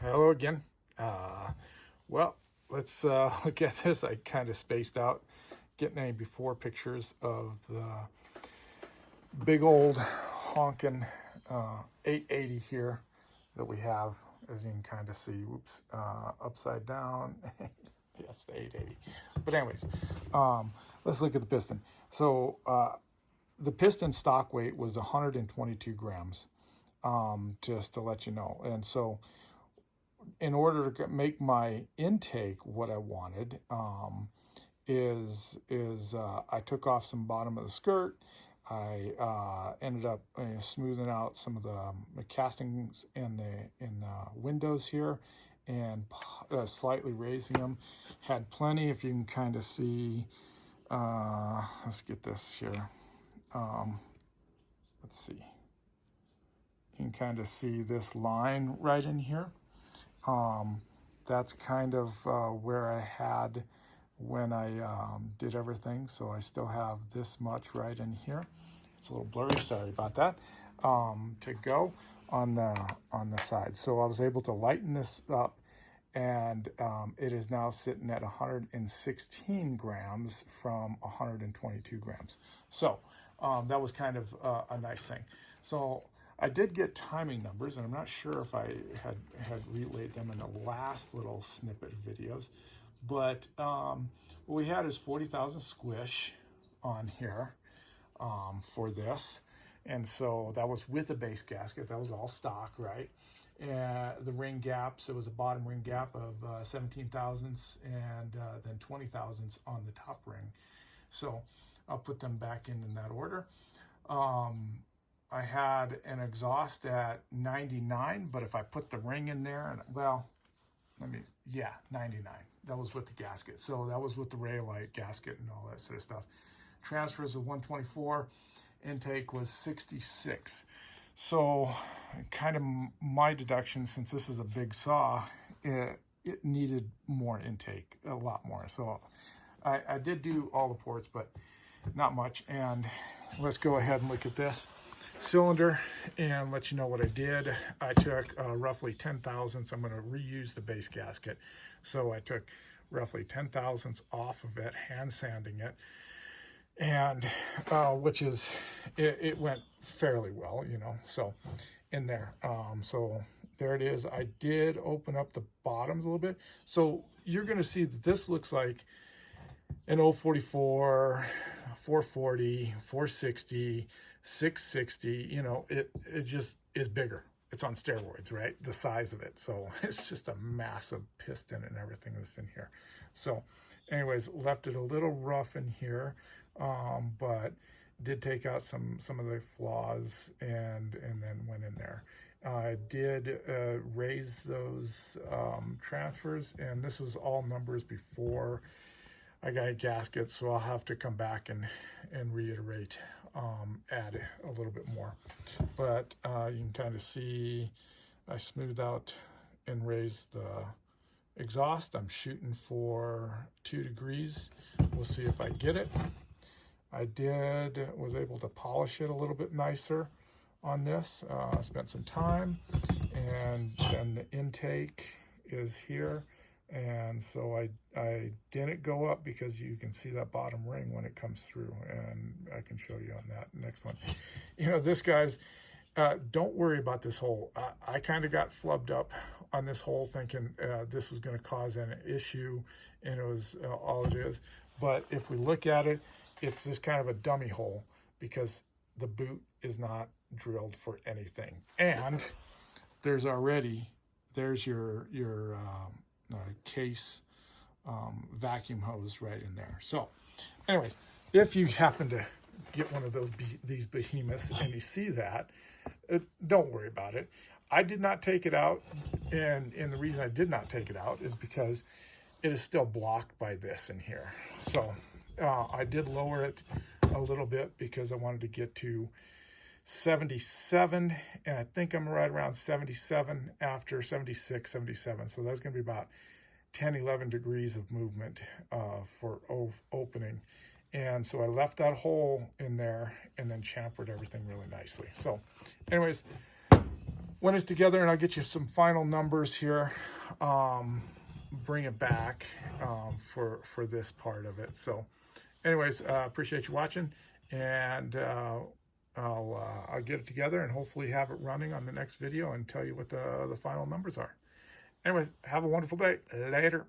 Hello again. Well, let's look at this. I kind of spaced out getting any before pictures of the big old honking 880 here that we have, as you can kind of see. Whoops, upside down. Yes, the 880. But anyways, let's look at the piston. So the piston stock weight was 122 grams, just to let you know. And so in order to make my intake what I wanted, I took off some bottom of the skirt. I ended up smoothing out some of the castings in the windows here, and slightly raising them. Had plenty, if you can kind of see. Let's get this here. Let's see. You can kind of see this line right in here. That's kind of where I had when I did everything. So I still have this much right in here. It's a little blurry, sorry about that, to go on the side. So I was able to lighten this up, and it is now sitting at 116 grams from 122 grams. So that was kind of a nice thing. So I did get timing numbers, and I'm not sure if I had relayed them in the last little snippet of videos, but what we had is 40,000 squish on here for this, and so that was with a base gasket. That was all stock, right? And the ring gaps, it was a bottom ring gap of 17 thousandths and then 20 thousandths on the top ring. So I'll put them back in that order. I had an exhaust at 99, but if I put the ring in there, and well, 99. That was with the gasket. So that was with the Raylight gasket and all that sort of stuff. Transfers of 124, intake was 66. So kind of my deduction, since this is a big saw, it needed more intake, a lot more. So I did do all the ports, but not much. And let's go ahead and look at this cylinder and let you know what I did. I took roughly 10 thousandths. I'm going to reuse the base gasket. So I took roughly 10 thousandths off of it, hand sanding it, and which is, it went fairly well, you know, so in there. So there it is. I did open up the bottoms a little bit. So you're going to see that this looks like an 044, 440, 460, 660, you know, it just is bigger. It's on steroids, right? The size of it. So it's just a massive piston and everything that's in here. So anyways, left it a little rough in here, but did take out some of the flaws and then went in there. I did raise those transfers, and this was all numbers before I got a gasket, so I'll have to come back and reiterate, add a little bit more. But you can kind of see I smoothed out and raised the exhaust. I'm shooting for 2 degrees. We'll see if I get it. I was able to polish it a little bit nicer on this. I spent some time, and then the intake is here. And so I didn't go up because you can see that bottom ring when it comes through, and I can show you on that next one. You know, this guy's, don't worry about this hole. I kind of got flubbed up on this hole thinking this was going to cause an issue, and it was all it is. But if we look at it, it's just kind of a dummy hole because the boot is not drilled for anything. And there's your case vacuum hose right in there. So anyways, if you happen to get one of these behemoths and you see that, don't worry about it. I did not take it out, and the reason I did not take it out is because it is still blocked by this in here. So I did lower it a little bit because I wanted to get to 77, and I think I'm right around 77 after 76, 77. So that's going to be about 10, 11 degrees of movement for opening. And so I left that hole in there and then chamfered everything really nicely. So anyways, when it's together, and I'll get you some final numbers here. Bring it back for this part of it. So anyways, appreciate you watching, and I'll get it together and hopefully have it running on the next video and tell you what the final numbers are. Anyways, have a wonderful day. Later.